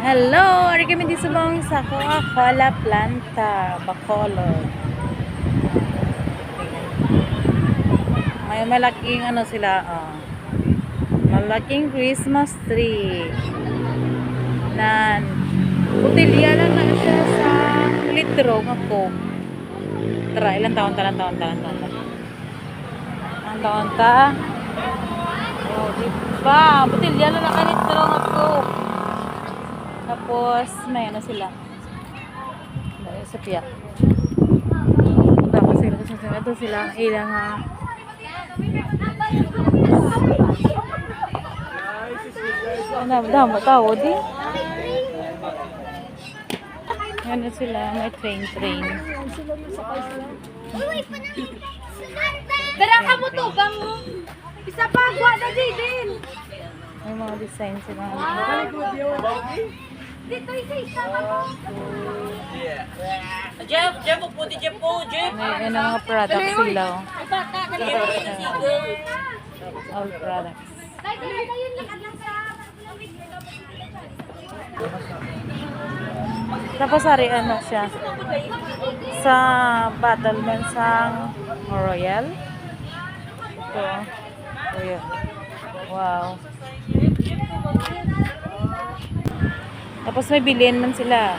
Hello! Ari kami di subong sa Coca-Cola Planta, Bacolod. May malaking ano sila, malaking Christmas tree. Nan, butilya lang na siya sa litro nga Coke. Tara, ilang taon ta. Ang taon ta. Oh, diba? Butilya lang na litro nga Coke. Tapos, may ano sila. Dahil sa piyak. Tapos sila, ito sila, ilang damo tao di. Ano sila, may train. Dara ka mo to, bang isa pa, guwa na din. May mga design sila. Dito isa ka mo. Jeff, puti Jeff po, Jeff. May mga products sila. All products. Tapos ari ano siya sa Battleman sang Royal. Ito. Royal. Wow. Tapos may bilhin man sila.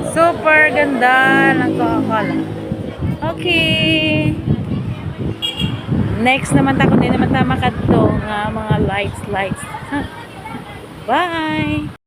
Super ganda ng Coca-Cola. Okay. Next naman ta, kundi naman ta makadto nga mga lights. Bye!